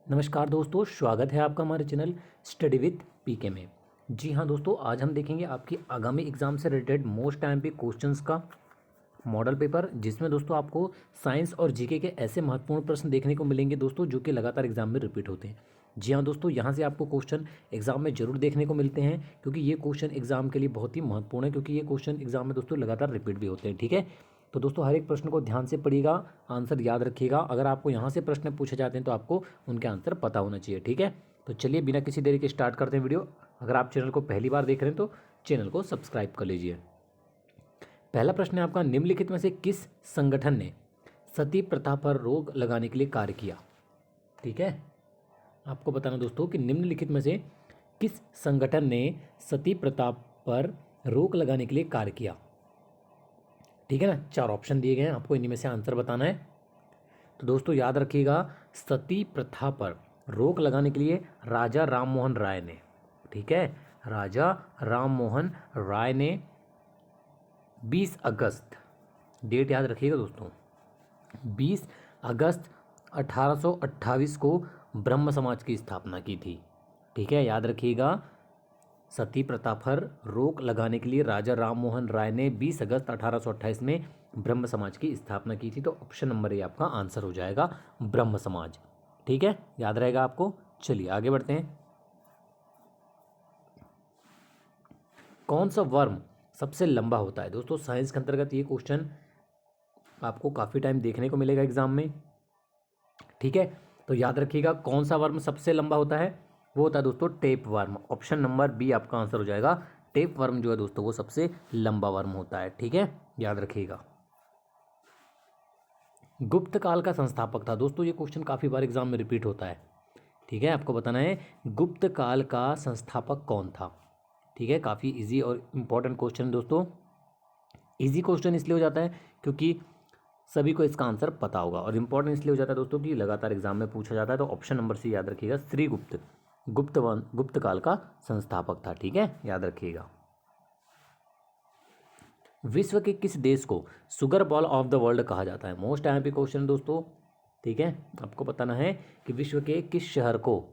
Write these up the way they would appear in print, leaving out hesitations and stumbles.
नमस्कार दोस्तों, स्वागत है आपका हमारे चैनल स्टडी विथ पीके में। जी हाँ दोस्तों, आज हम देखेंगे आपकी आगामी एग्जाम से रिलेटेड मोस्ट टाइम पे क्वेश्चंस का मॉडल पेपर, जिसमें दोस्तों आपको साइंस और जीके के ऐसे महत्वपूर्ण प्रश्न देखने को मिलेंगे दोस्तों, जो कि लगातार एग्जाम में रिपीट होते हैं। जी हाँ दोस्तों, यहाँ से आपको क्वेश्चन एग्जाम में जरूर देखने को मिलते हैं, क्योंकि ये क्वेश्चन एग्जाम के लिए बहुत ही महत्वपूर्ण है, क्योंकि ये क्वेश्चन एग्जाम में दोस्तों लगातार रिपीट भी होते हैं। ठीक है, तो दोस्तों हर एक प्रश्न को ध्यान से पढ़िएगा, आंसर याद रखिएगा। अगर आपको यहाँ से प्रश्न पूछे जाते हैं तो आपको उनके आंसर पता होना चाहिए। ठीक है, तो चलिए बिना किसी देरी के स्टार्ट करते हैं वीडियो। अगर आप चैनल को पहली बार देख रहे हैं तो चैनल को सब्सक्राइब कर लीजिए। पहला प्रश्न है आपका, निम्नलिखित में से किस संगठन ने सती प्रथा पर रोक लगाने के लिए कार्य किया? ठीक है, आपको बताना दोस्तों कि निम्नलिखित में से किस संगठन ने सती प्रथा पर रोक लगाने के लिए कार्य किया। ठीक है ना, चार ऑप्शन दिए गए हैं, आपको इन्हीं में से आंसर बताना है। तो दोस्तों याद रखिएगा, सती प्रथा पर रोक लगाने के लिए राजा राममोहन राय ने, ठीक है, राजा राममोहन राय ने 20 अगस्त, डेट याद रखिएगा दोस्तों, 20 अगस्त 1828 को ब्रह्म समाज की स्थापना की थी। ठीक है, याद रखिएगा, सती प्रथा पर रोक लगाने के लिए राजा राममोहन राय ने 20 अगस्त 1828 में ब्रह्म समाज की स्थापना की थी। तो ऑप्शन नंबर ए आपका आंसर हो जाएगा, ब्रह्म समाज। ठीक है, याद रहेगा आपको। चलिए आगे बढ़ते हैं। कौन सा वर्म सबसे लंबा होता है? दोस्तों साइंस के अंतर्गत ये क्वेश्चन आपको काफ़ी टाइम देखने को मिलेगा एग्जाम में। ठीक है, तो याद रखिएगा, कौन सा वर्म सबसे लंबा होता है? वो होता है दोस्तों tapeworm. Option number B आपका आंसर हो जाएगा। टेप वर्म जो है दोस्तों वो सबसे लंबा वर्म होता है। ठीक है, याद रखिएगा। गुप्त काल का संस्थापक था? दोस्तों ये क्वेश्चन काफ़ी बार एग्जाम में रिपीट होता है। ठीक है, आपको बताना है गुप्त काल का संस्थापक कौन था। ठीक है, काफ़ी इजी और इम्पोर्टेंट क्वेश्चन दोस्तों। इजी क्वेश्चन इसलिए हो जाता है क्योंकि सभी को इसका आंसर पता होगा, और इम्पोर्टेंट इसलिए हो जाता है दोस्तों कि लगातार एग्जाम में पूछा जाता है। तो ऑप्शन नंबर सी याद रखिएगा, श्रीगुप्त गुप्त काल का संस्थापक था। ठीक है, याद रखिएगा। विश्व के किस देश को sugar ball of the world कहा जाता है? मोस्ट आईएमपी क्वेश्चन दोस्तों। ठीक है, आपको बताना है कि विश्व के किस शहर को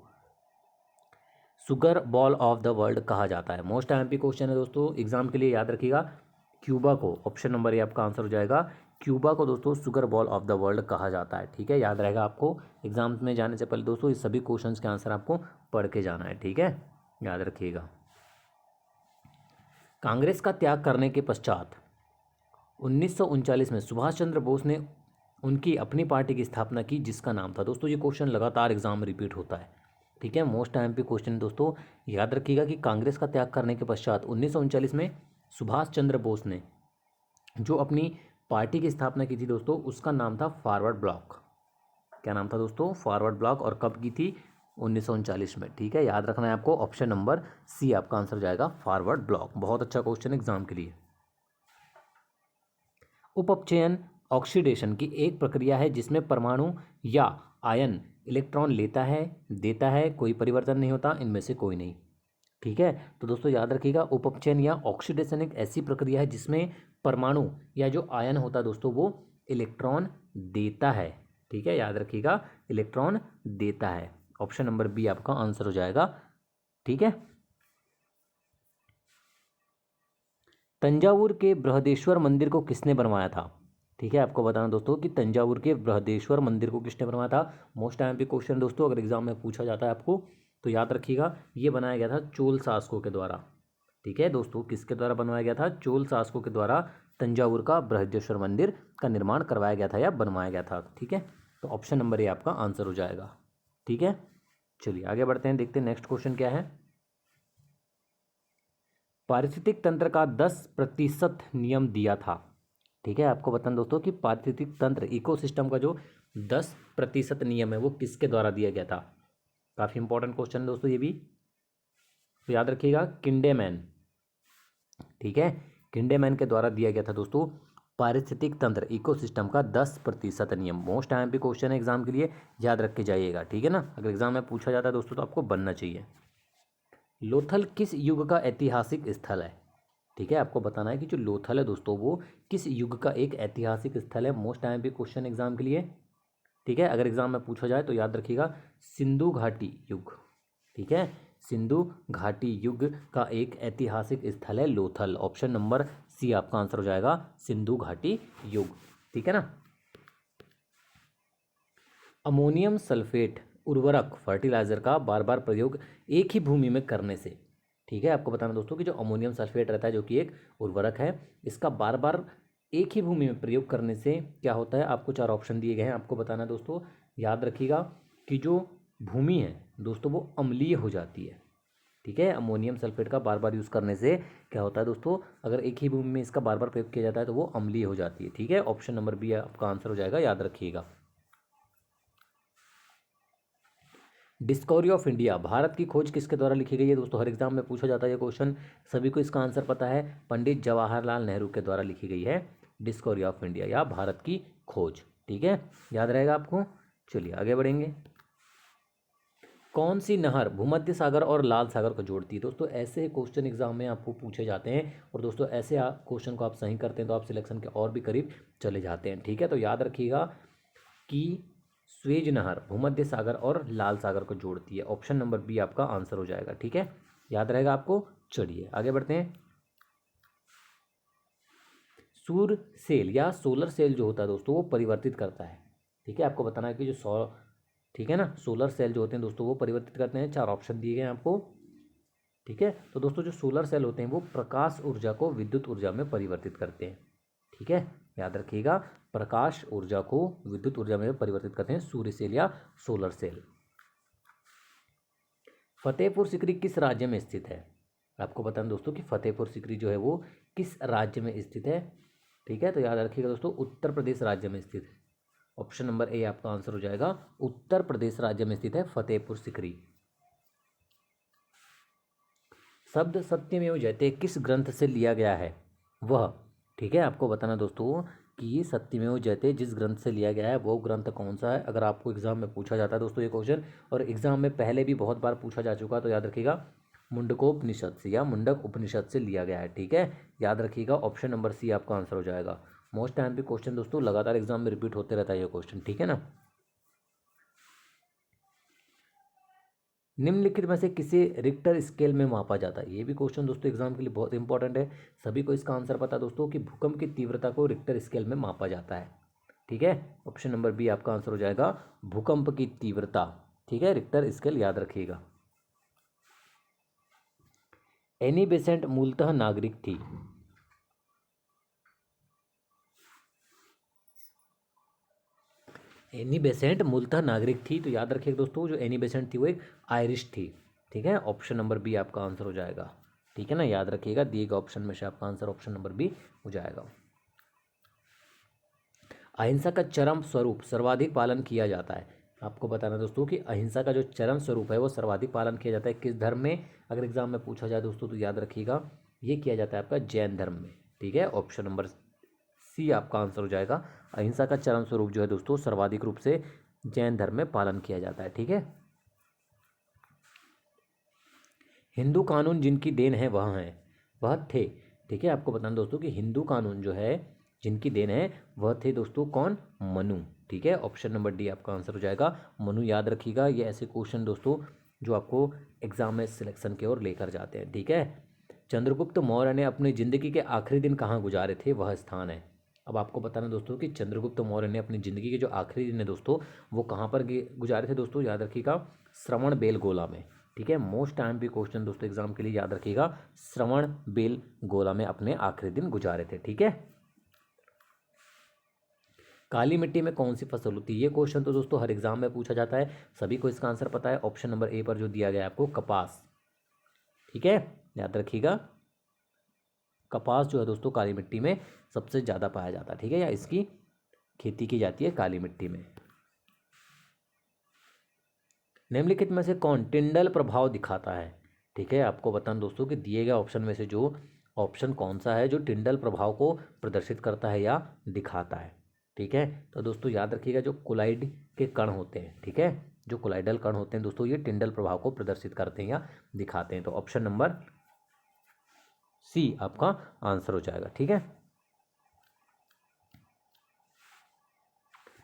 sugar ball of the world कहा जाता है। मोस्ट आईएमपी क्वेश्चन है दोस्तों, एग्जाम के लिए याद रखिएगा। क्यूबा को, ऑप्शन नंबर ए आपका आंसर हो जाएगा। क्यूबा को दोस्तों sugar ball of the world कहा जाता है। ठीक है, याद रहेगा आपको। एग्जाम में जाने से पहले दोस्तों इस सभी क्वेश्चंस के आंसर आपको पढ़ के जाना है। ठीक है, याद रखिएगा। कांग्रेस का त्याग करने के पश्चात 1939 में सुभाष चंद्र बोस ने उनकी अपनी पार्टी की स्थापना की, जिसका नाम था? दोस्तों ये क्वेश्चन लगातार एग्जाम में रिपीट होता है। ठीक है, मोस्ट आईएमपी क्वेश्चन दोस्तों। याद रखिएगा कि कांग्रेस का त्याग करने के पश्चात 1939 में सुभाष चंद्र बोस ने जो अपनी पार्टी की स्थापना की थी दोस्तों, उसका नाम था फॉरवर्ड ब्लॉक। क्या नाम था दोस्तों? Forward block. और कब की थी? 1939 में। ठीक है, याद रखना है आपको। ऑप्शन नंबर सी आपका आंसर जाएगा, फॉरवर्ड ब्लॉक। बहुत अच्छा क्वेश्चन एग्जाम के लिए। उपअपचयन ऑक्सीडेशन की एक प्रक्रिया है जिसमें परमाणु या आयन इलेक्ट्रॉन लेता है, देता है, कोई परिवर्तन नहीं होता, इनमें से कोई नहीं। ठीक है, तो दोस्तों याद रखिएगा, उपअपचयन या ऑक्सीडेशन एक ऐसी प्रक्रिया है जिसमें परमाणु या जो आयन होता है दोस्तों वो इलेक्ट्रॉन देता है। ठीक है, याद रखिएगा, इलेक्ट्रॉन देता है। ऑप्शन नंबर बी आपका आंसर हो जाएगा। ठीक है, तंजावुर के बृहदेश्वर मंदिर को किसने बनवाया था? ठीक है, आपको बताना दोस्तों कि तंजावुर के बृहदेश्वर मंदिर को किसने बनवाया था। मोस्ट आईएमपी क्वेश्चन दोस्तों, अगर एग्जाम में पूछा जाता है आपको तो याद रखिएगा, ये बनाया गया था चोल शासकों के द्वारा। ठीक है दोस्तों, किसके द्वारा बनवाया गया था? चोल शासकों के द्वारा तंजावुर का बृहदेश्वर मंदिर का निर्माण करवाया गया था या बनवाया गया था। ठीक है, तो ऑप्शन नंबर ए आपका आंसर हो जाएगा। ठीक है, चलिए आगे बढ़ते हैं, देखते हैं नेक्स्ट क्वेश्चन क्या है। पारिस्थितिक तंत्र का 10% नियम दिया था। ठीक है, आपको बताना दोस्तों कि पारिस्थितिक तंत्र इकोसिस्टम का जो 10% नियम है वो किसके द्वारा दिया गया था। काफ़ी इंपॉर्टेंट क्वेश्चन है दोस्तों ये भी, तो याद रखिएगा, किंडेमैन। ठीक है, किंडेमैन के द्वारा दिया गया था दोस्तों पारिस्थितिक तंत्र इकोसिस्टम का 10% नियम। मोस्ट आईएमपी क्वेश्चन है एग्जाम के लिए, याद रख के जाइएगा। ठीक है ना, अगर एग्जाम में पूछा जाता है दोस्तों तो आपको बनना चाहिए। लोथल किस युग का ऐतिहासिक स्थल है? ठीक है, आपको बताना है कि जो लोथल है दोस्तों वो किस युग का एक ऐतिहासिक स्थल है। मोस्ट आईएमपी क्वेश्चन एग्जाम के लिए, ठीक है, अगर एग्जाम में पूछा जाए तो याद रखिएगा सिंधु घाटी युग। ठीक है, सिंधु घाटी युग का एक ऐतिहासिक स्थल है लोथल। ऑप्शन नंबर सी आपका आंसर हो जाएगा सिंधु घाटी युग। ठीक है ना। अमोनियम सल्फेट उर्वरक फर्टिलाइजर का बार बार प्रयोग एक ही भूमि में करने से, ठीक है, आपको बताना दोस्तों कि जो अमोनियम सल्फेट रहता है जो कि एक उर्वरक है, इसका बार बार एक ही भूमि में प्रयोग करने से क्या होता है। आपको 4 ऑप्शन दिए गए हैं, आपको बताना है दोस्तों। याद रखिएगा कि जो भूमि है दोस्तों वो अम्लीय हो जाती है। ठीक है, अमोनियम सल्फेट का बार बार यूज़ करने से क्या होता है दोस्तों, अगर एक ही भूमि में इसका बार बार प्रयोग किया जाता है तो वो अम्लीय हो जाती है। ठीक है, ऑप्शन नंबर बी आपका आंसर हो जाएगा, याद रखिएगा। डिस्कवरी ऑफ इंडिया, भारत की खोज किसके द्वारा लिखी गई है दोस्तों, हर एग्जाम में पूछा जाता है ये क्वेश्चन, सभी को इसका आंसर पता है। पंडित जवाहरलाल नेहरू के द्वारा लिखी गई है डिस्कवरी ऑफ इंडिया या भारत की खोज। ठीक है, याद रहेगा आपको। चलिए आगे बढ़ेंगे। कौन सी नहर भूमध्य सागर और लाल सागर को जोड़ती है दोस्तों, ऐसे क्वेश्चन एग्जाम में आपको पूछे जाते हैं और दोस्तों ऐसे क्वेश्चन को आप सही करते हैं तो आप सिलेक्शन के और भी करीब चले जाते हैं। ठीक है, तो याद रखिएगा कि स्वेज नहर भूमध्य सागर और लाल सागर को जोड़ती है। ऑप्शन नंबर बी आपका आंसर हो जाएगा। ठीक है, याद रहेगा आपको। चलिए आगे बढ़ते हैं। सूर्य सेल या सोलर सेल जो होता है दोस्तों वो परिवर्तित करता है। ठीक है, आपको बताना है कि जो ठीक है ना, सोलर सेल जो होते हैं दोस्तों वो परिवर्तित करते हैं। 4 ऑप्शन दिए गए हैं आपको। ठीक है, तो दोस्तों जो सोलर सेल होते हैं वो प्रकाश ऊर्जा को विद्युत ऊर्जा में परिवर्तित करते हैं। ठीक है, याद रखिएगा, प्रकाश ऊर्जा को विद्युत ऊर्जा में परिवर्तित करते हैं सूर्य सेल या सोलर सेल। फतेहपुर सिकरी किस राज्य में स्थित है, आपको बताना दोस्तों कि फतेहपुर सिकरी जो है वो किस राज्य में स्थित है। ठीक है, तो याद रखिएगा दोस्तों उत्तर प्रदेश राज्य में स्थित है। ऑप्शन नंबर ए आपका आंसर हो जाएगा, उत्तर प्रदेश राज्य में स्थित है फतेहपुर सिकरी। शब्द सत्यमेव जयते किस ग्रंथ से लिया गया है वह, ठीक है, आपको बताना दोस्तों कि ये सत्यमेव जयते जिस ग्रंथ से लिया गया है वो ग्रंथ कौन सा है। अगर आपको एग्जाम में पूछा जाता है दोस्तों ये क्वेश्चन, और एग्जाम में पहले भी बहुत बार पूछा जा चुका, तो याद रखिएगा मुंडकोपनिषद से या मुंडक उपनिषद से लिया गया है। ठीक है, याद रखिएगा, ऑप्शन नंबर सी आपका आंसर हो जाएगा। मोस्ट टाइम पे क्वेश्चन दोस्तों लगातार एग्जाम में रिपीट होते रहता है ये क्वेश्चन। ठीक है ना। निम्नलिखित में से किसे रिक्टर स्केल में मापा जाता है, ये भी क्वेश्चन दोस्तों एग्जाम के लिए बहुत इंपॉर्टेंट है। सभी को इसका आंसर पता है दोस्तों कि भूकंप की तीव्रता को रिक्टर स्केल में मापा जाता है। ठीक है, ऑप्शन नंबर बी आपका आंसर हो जाएगा भूकंप की तीव्रता। ठीक है, रिक्टर स्केल याद रखिएगा। एनी बेसेंट मूलतः नागरिक थी। एनी बेसेंट मूलतः नागरिक थी, तो याद रखिएगा दोस्तों जो एनी बेसेंट थी वो एक आयरिश थी। ठीक है, ऑप्शन नंबर बी आपका आंसर हो जाएगा। ठीक है ना, याद रखिएगा, दिए गए ऑप्शन में से आपका आंसर ऑप्शन नंबर बी हो जाएगा। अहिंसा का चरम स्वरूप सर्वाधिक पालन किया जाता है, आपको बताना दोस्तों कि अहिंसा का जो चरम स्वरूप है वो सर्वाधिक पालन किया जाता है किस धर्म में। अगर एग्जाम में पूछा जाए दोस्तों तो याद रखिएगा ये किया जाता है आपका जैन धर्म में। ठीक है, ऑप्शन नंबर सी आपका आंसर हो जाएगा। अहिंसा का चरम स्वरूप जो है दोस्तों सर्वाधिक रूप से जैन धर्म में पालन किया जाता है। ठीक है, हिंदू कानून जिनकी देन है वह थे। ठीक है, आपको बताना दोस्तों कि हिंदू कानून जो है जिनकी देन है वह थे दोस्तों कौन, मनु। ठीक है, ऑप्शन नंबर डी आपका आंसर हो जाएगा मनु। याद रखिएगा, ये ऐसे क्वेश्चन दोस्तों जो आपको एग्जाम में सिलेक्शन की ओर लेकर जाते हैं। ठीक है, चंद्रगुप्त मौर्य ने अपनी जिंदगी के आखिरी दिन कहाँ गुजारे थे, वह स्थान है। अब आपको बताना दोस्तों कि चंद्रगुप्त मौर्य ने अपनी ज़िंदगी के जो आखिरी दिन है दोस्तों वो कहाँ पर गुजारे थे दोस्तों, याद रखिएगा श्रवण बेलगोला में। ठीक है, मोस्ट टाइम भी क्वेश्चन दोस्तों एग्जाम के लिए याद रखिएगा, श्रवण बेलगोला में अपने आखिरी दिन गुजारे थे। ठीक है, काली मिट्टी में कौन सी फसल होती है, ये क्वेश्चन तो दोस्तों हर एग्जाम में पूछा जाता है, सभी को इसका आंसर पता है। ऑप्शन नंबर ए पर जो दिया गया है आपको कपास। ठीक है, याद रखिएगा, कपास जो है दोस्तों काली मिट्टी में सबसे ज़्यादा पाया जाता है। ठीक है, या इसकी खेती की जाती है काली मिट्टी में। निम्नलिखित में से कौन टिंडल प्रभाव दिखाता है। ठीक है, आपको बताना दोस्तों कि दिए गए ऑप्शन में से जो ऑप्शन कौन सा है जो टिंडल प्रभाव को प्रदर्शित करता है या दिखाता है। ठीक है, तो दोस्तों याद रखिएगा जो कोलाइड के कण होते हैं, ठीक है, जो कोलाइडल कण होते हैं दोस्तों ये टिंडल प्रभाव को प्रदर्शित करते हैं या दिखाते हैं। तो ऑप्शन नंबर सी आपका आंसर हो जाएगा। ठीक है,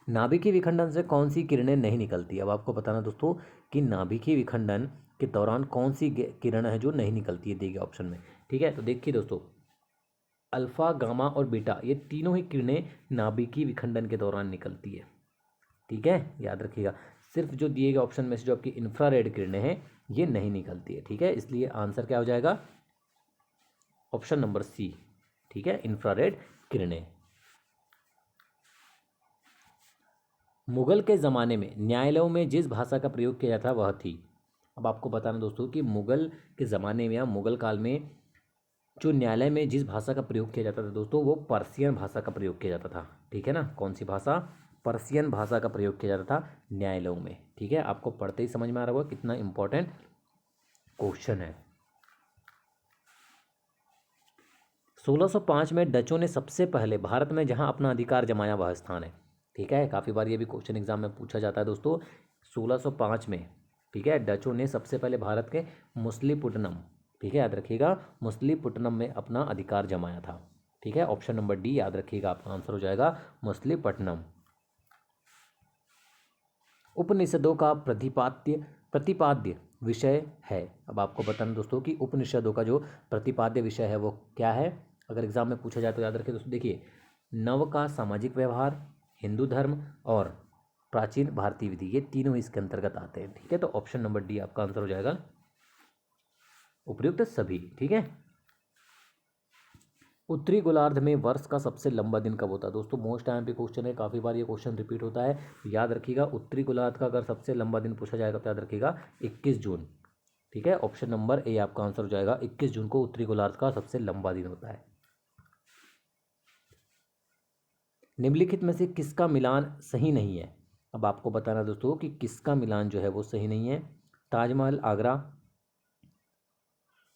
नाभिकीय विखंडन से कौन सी किरणें नहीं निकलती? अब आपको बताना दोस्तों कि नाभिकीय विखंडन के दौरान कौन सी किरण है जो नहीं निकलती है, दी गए ऑप्शन में। ठीक है, तो देखिए दोस्तों, अल्फा, गामा और बीटा, ये तीनों ही किरणें नाभिकीय विखंडन के दौरान निकलती है। ठीक है, याद रखिएगा। सिर्फ जो दिए गए ऑप्शन में से जो आपकी इंफ्रारेड किरणें हैं ये नहीं निकलती है। ठीक है, इसलिए आंसर क्या हो जाएगा? Option number C. ठीक है, इंफ्रारेड किरणें। मुगल के ज़माने में न्यायालयों में जिस भाषा का प्रयोग किया जाता वह थी। अब आपको बताना दोस्तों कि मुगल के ज़माने में या मुगल काल में जो न्यायालय में जिस भाषा का प्रयोग किया जाता था दोस्तों, वो पर्शियन भाषा का प्रयोग किया जाता था। ठीक है ना, कौन सी भाषा? पर्शियन भाषा का प्रयोग किया जाता था न्यायालयों में। ठीक है, आपको पढ़ते ही समझ में आ रहा होगा कितना इंपॉर्टेंट क्वेश्चन है। 1605 में डचों ने सबसे पहले भारत में जहां अपना अधिकार जमाया वह स्थान है। ठीक है, काफ़ी बार ये भी क्वेश्चन एग्जाम में पूछा जाता है दोस्तों। 1605 में, ठीक है, डचों ने सबसे पहले भारत के मुसलीपुट्टनम, ठीक है, याद रखिएगा, मुसलीपुट्टनम में अपना अधिकार जमाया था। ठीक है, ऑप्शन नंबर डी याद रखिएगा, आपका आंसर हो जाएगा मुसलीपट्टनम। उपनिषदों का प्रतिपाद्य विषय है। अब आपको बताना दोस्तों कि उपनिषदों का जो प्रतिपाद्य विषय है वो क्या है। अगर एग्जाम में पूछा जाए तो याद रखिए दोस्तों, देखिए, नव का सामाजिक व्यवहार, हिंदू धर्म और प्राचीन भारतीय विधि, ये तीनों इसके अंतर्गत आते हैं। ठीक है, तो ऑप्शन नंबर डी आपका आंसर हो जाएगा, उपर्युक्त सभी। ठीक है, उत्तरी गोलार्ध में वर्ष का सबसे लंबा दिन कब होता है? दोस्तों मोस्ट टाइम पे क्वेश्चन है, काफ़ी बार ये क्वेश्चन रिपीट होता है, याद रखिएगा। उत्तरी गोलार्ध का अगर सबसे लंबा दिन पूछा जाएगा तो याद रखिएगा 21 जून। ठीक है, ऑप्शन नंबर ए आपका आंसर हो जाएगा, 21 जून को उत्तरी गोलार्ध का सबसे लंबा दिन होता है। निम्नलिखित में से किसका मिलान सही नहीं है? अब आपको बताना दोस्तों कि किसका मिलान जो है वो सही नहीं है। ताजमहल आगरा,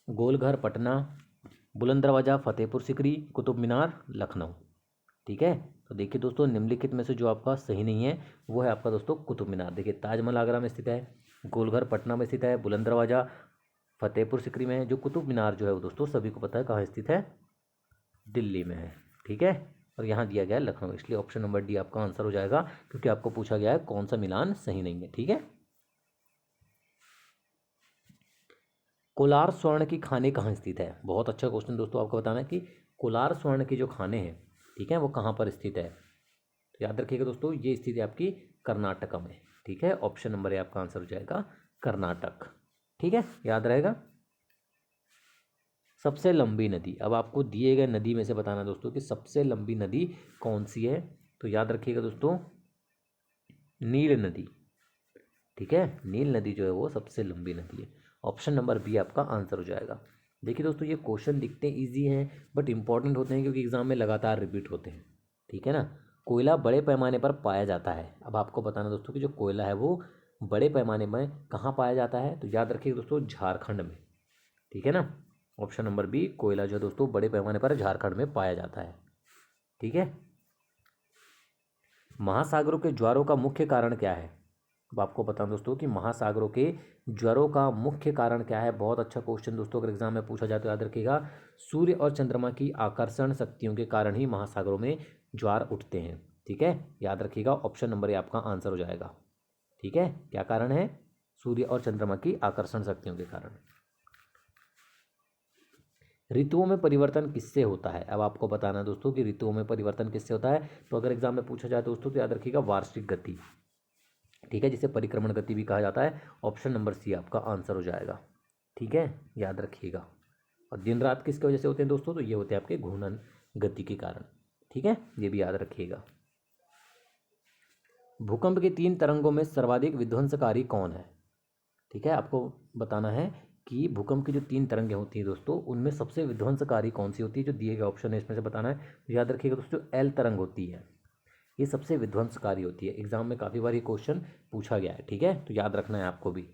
गोलघर पटना, बुलंद दरवाज़ा फतेहपुर सिकरी, कुतुब मीनार लखनऊ। ठीक है, तो देखिए दोस्तों, निम्नलिखित में से जो आपका सही नहीं है वो है आपका दोस्तों कुतुब मीनार। देखिए, ताजमहल आगरा में स्थित है, गोलघर पटना में स्थित है, बुलंद दरवाज़ा फतेहपुर सिकरी में है। जो कुतुब मीनार जो है वो दोस्तों सभी को पता है कहाँ स्थित है, दिल्ली में है। ठीक है, और यहाँ दिया गया है लखनऊ, इसलिए ऑप्शन नंबर डी आपका आंसर हो जाएगा, क्योंकि आपको पूछा गया है कौन सा मिलान सही नहीं है। ठीक है, कोलार स्वर्ण की खाने कहाँ स्थित है? बहुत अच्छा क्वेश्चन दोस्तों, आपको बताना है कि कोलार स्वर्ण की जो खाने हैं, ठीक है, वो कहाँ पर स्थित है। तो याद रखिएगा दोस्तों, ये स्थित है आपकी कर्नाटक में। ठीक है, ऑप्शन नंबर ए आपका आंसर हो जाएगा कर्नाटक। ठीक है, याद रहेगा। सबसे लंबी नदी, अब आपको दिए गए नदी में से बताना दोस्तों कि सबसे लंबी नदी कौन सी है। तो याद रखिएगा दोस्तों, नील नदी। ठीक है, नील नदी जो है वो सबसे लंबी नदी है। ऑप्शन नंबर बी आपका आंसर हो जाएगा। देखिए दोस्तों, ये क्वेश्चन दिखते ईजी हैं बट इंपॉर्टेंट होते हैं, क्योंकि एग्जाम में लगातार रिपीट होते हैं। ठीक है ना, कोयला बड़े पैमाने पर पाया जाता है। अब आपको बताना दोस्तों कि जो कोयला है वो बड़े पैमाने में कहाँ पाया जाता है। तो याद रखिएगा दोस्तों, झारखंड में। ठीक है ना, ऑप्शन नंबर बी, कोयला जो है दोस्तों बड़े पैमाने पर झारखंड में पाया जाता है। ठीक है, महासागरों के ज्वारों का मुख्य कारण क्या है? अब आपको बताऊं दोस्तों कि महासागरों के ज्वारों का मुख्य कारण क्या है। बहुत अच्छा क्वेश्चन दोस्तों, अगर एग्जाम में पूछा जाए तो याद रखिएगा, सूर्य और चंद्रमा की आकर्षण शक्तियों के कारण ही महासागरों में ज्वार उठते हैं। ठीक है, याद रखिएगा, ऑप्शन नंबर ए आपका आंसर हो जाएगा। ठीक है, क्या कारण है? सूर्य और चंद्रमा की आकर्षण शक्तियों के कारण। ऋतुओं में परिवर्तन किससे होता है? अब आपको बताना दोस्तों कि ऋतुओं में परिवर्तन किससे होता है। तो अगर एग्जाम में पूछा जाए दोस्तों तो याद रखिएगा, वार्षिक गति। ठीक है, जिसे परिक्रमण गति भी कहा जाता है। ऑप्शन नंबर सी आपका आंसर हो जाएगा। ठीक है, याद रखिएगा। और दिन रात किसकी वजह से होते हैं दोस्तों? तो ये होते हैं आपके घूर्णन गति के कारण। ठीक है, ये भी याद रखिएगा। भूकंप की 3 तरंगों में सर्वाधिक विध्वंसकारी कौन है? ठीक है, आपको बताना है कि भूकंप की जो 3 तरंगें होती हैं दोस्तों, उनमें सबसे विध्वंसकारी कौन सी होती है। जो दिए गए ऑप्शन है इसमें से बताना है। याद रखिएगा दोस्तों, एल तरंग होती है, ये सबसे विध्वंसकारी होती है। एग्जाम में काफ़ी बार ये क्वेश्चन पूछा गया है। ठीक है, तो याद रखना है आपको भी।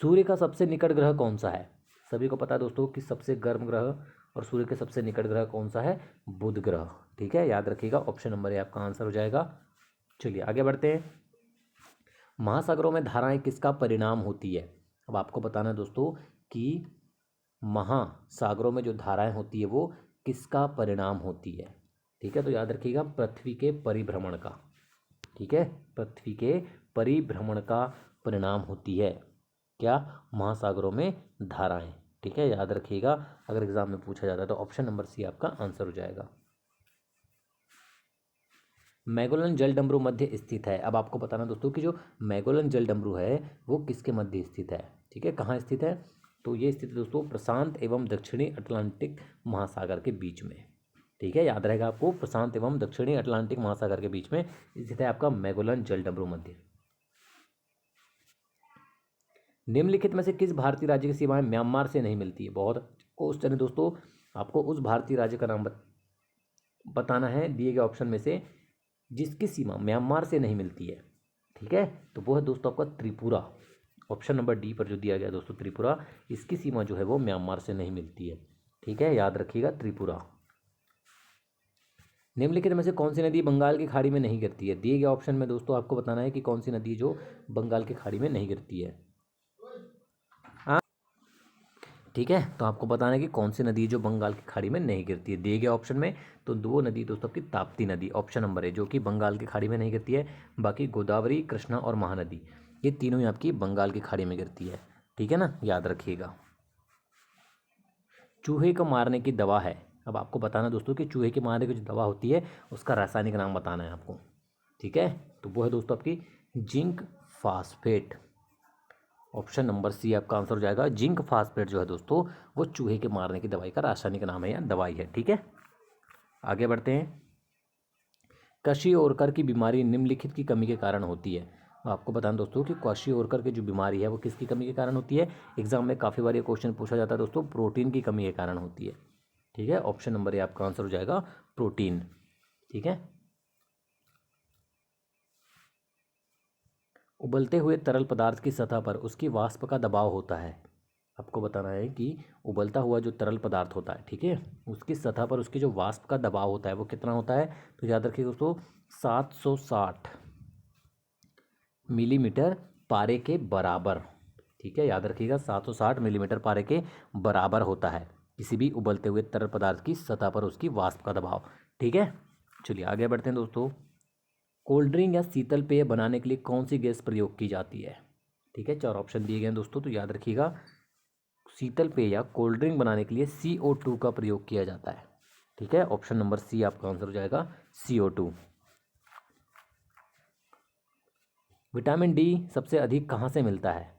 सूर्य का सबसे निकट ग्रह कौन सा है? सभी को पता है दोस्तों कि सबसे गर्म ग्रह और सूर्य के सबसे निकट ग्रह कौन सा है? बुध ग्रह। ठीक है, याद रखिएगा, ऑप्शन नंबर ए आपका आंसर हो जाएगा। चलिए आगे बढ़ते हैं। महासागरों में धाराएं किसका परिणाम होती है? अब आपको बताना है दोस्तों कि महासागरों में जो धाराएं होती है वो किसका परिणाम होती है? ठीक है, तो याद रखिएगा पृथ्वी के परिभ्रमण का। ठीक है, पृथ्वी के परिभ्रमण का परिणाम होती है क्या? महासागरों में धाराएं। ठीक है, याद रखिएगा, अगर एग्जाम में पूछा जाता है तो ऑप्शन नंबर सी आपका आंसर हो जाएगा। मैगोलन जलडमरू मध्य स्थित है। अब आपको बताना दोस्तों कि जो मैगोलन जलडमरू है वो किसके मध्य स्थित है? ठीक है, कहाँ स्थित है? तो ये स्थित है दोस्तों प्रशांत एवं दक्षिणी अटलांटिक महासागर के बीच में। ठीक है, याद रहेगा आपको, प्रशांत एवं दक्षिणी अटलांटिक महासागर के बीच में स्थित है आपका मैगोलन जलडमरू मध्य। निम्नलिखित में से किस भारतीय राज्य की सीमाएं म्यांमार से नहीं मिलती है? बहुत क्वेश्चन है दोस्तों, आपको उस भारतीय राज्य का नाम बताना है दिए गए ऑप्शन में से जिसकी सीमा म्यांमार से नहीं मिलती है। ठीक है, तो वो है दोस्तों आपका त्रिपुरा। ऑप्शन नंबर डी पर जो दिया गया दोस्तों त्रिपुरा, इसकी सीमा जो है वो म्यांमार से नहीं मिलती है। ठीक है, याद रखिएगा त्रिपुरा। निम्नलिखित में से कौन सी नदी बंगाल की खाड़ी में नहीं गिरती है? दिए गए ऑप्शन में दोस्तों आपको बताना है कि कौन सी नदी जो बंगाल की खाड़ी में नहीं गिरती है। ठीक है, तो आपको बताना है कि कौन सी नदी जो बंगाल की खाड़ी में नहीं गिरती है। दिए गए ऑप्शन में तो दो नदी दोस्तों आपकी ताप्ती नदी ऑप्शन नंबर है, जो कि बंगाल की खाड़ी में नहीं गिरती है। बाकी गोदावरी, कृष्णा और महानदी ये तीनों ही आपकी बंगाल की खाड़ी में गिरती है। ठीक है ना, याद रखिएगा। चूहे को मारने की दवा है। अब आपको बताना दोस्तों कि चूहे के मारने की जो दवा होती है उसका रासायनिक नाम बताना है आपको। ठीक है, तो वो है दोस्तों आपकी zinc phosphate. Option number C आपका आंसर हो जाएगा। जिंक फास्फेट जो है दोस्तों वो चूहे के मारने की दवाई का रासायनिक नाम है या दवाई है। ठीक है, आगे बढ़ते हैं। क्वशियोरकर की बीमारी निम्नलिखित की कमी के कारण होती है। आपको बताना दोस्तों कि क्वशियोरकर की जो बीमारी है वो किसकी कमी के कारण होती है? एग्जाम में काफ़ी बार ये क्वेश्चन पूछा जाता है दोस्तों, प्रोटीन की कमी के कारण होती है। ठीक है, ऑप्शन नंबर ए आपका आंसर हो जाएगा प्रोटीन। ठीक है, उबलते हुए तरल पदार्थ की सतह पर उसकी वाष्प का दबाव होता है। आपको बताना है कि उबलता हुआ जो तरल पदार्थ होता है, ठीक है, उसकी सतह पर उसकी जो वाष्प का दबाव होता है वो कितना होता है? तो याद रखिए दोस्तों 760 मिलीमीटर पारे के बराबर। ठीक है, याद रखिएगा 760 मिलीमीटर पारे के बराबर होता है किसी भी उबलते हुए तरल पदार्थ की सतह पर उसकी वाष्प का दबाव। ठीक है, चलिए आगे बढ़ते हैं दोस्तों। कोल्ड ड्रिंक या शीतल पेय बनाने के लिए कौन सी गैस प्रयोग की जाती है? ठीक है, 4 ऑप्शन दिए गए हैं दोस्तों, तो याद रखिएगा शीतल पेय या कोल्ड ड्रिंक बनाने के लिए CO2 का प्रयोग किया जाता है। ठीक है, ऑप्शन नंबर सी आपका आंसर हो जाएगा CO2। विटामिन डी सबसे अधिक कहाँ से मिलता है?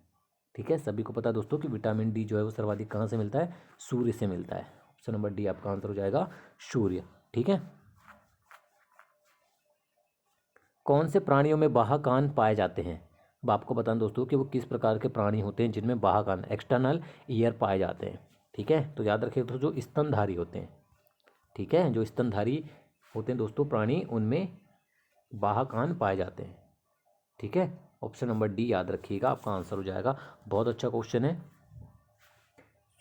ठीक है, सभी को पता है दोस्तों कि विटामिन डी जो है वो सर्वाधिक कहाँ से मिलता है? सूर्य से मिलता है। ऑप्शन नंबर डी आपका आंसर हो जाएगा सूर्य। ठीक है, कौन से प्राणियों में बाह्य कान पाए जाते हैं? अब आपको बताना दोस्तों कि वो किस प्रकार के प्राणी होते हैं जिनमें बाह्य कान एक्सटर्नल ईयर पाए जाते हैं। ठीक है, तो याद रखिए दोस्तों जो स्तनधारी होते हैं। ठीक है, जो स्तनधारी होते हैं दोस्तों प्राणी, उनमें बाह्य कान पाए जाते हैं। ठीक है, ऑप्शन नंबर डी याद रखिएगा आपका आंसर हो जाएगा। बहुत अच्छा क्वेश्चन है।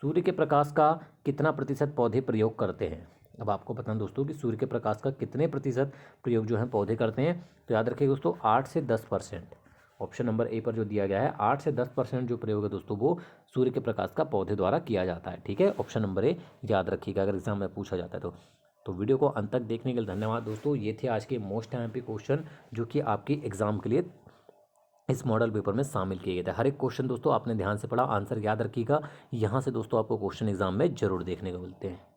सूर्य के प्रकाश का कितना प्रतिशत पौधे प्रयोग करते हैं? अब आपको बताना दोस्तों कि सूर्य के प्रकाश का कितने प्रतिशत प्रयोग जो है पौधे करते हैं? तो याद रखिए दोस्तों 8 से 10%। ऑप्शन नंबर ए पर जो दिया गया है 8 से 10% जो प्रयोग है दोस्तों वो सूर्य के प्रकाश का पौधे द्वारा किया जाता है। ठीक है, ऑप्शन नंबर ए याद रखिएगा अगर एग्जाम में पूछा जाता है तो वीडियो को अंत तक देखने के लिए धन्यवाद दोस्तों। ये थे आज के मोस्ट एमपी क्वेश्चन जो कि आपकी एग्जाम के लिए इस मॉडल पेपर में शामिल किए गए थे। हर एक क्वेश्चन दोस्तों आपने ध्यान से पढ़ा, आंसर याद रखिएगा। यहाँ से दोस्तों आपको क्वेश्चन एग्जाम में जरूर देखने को मिलते हैं।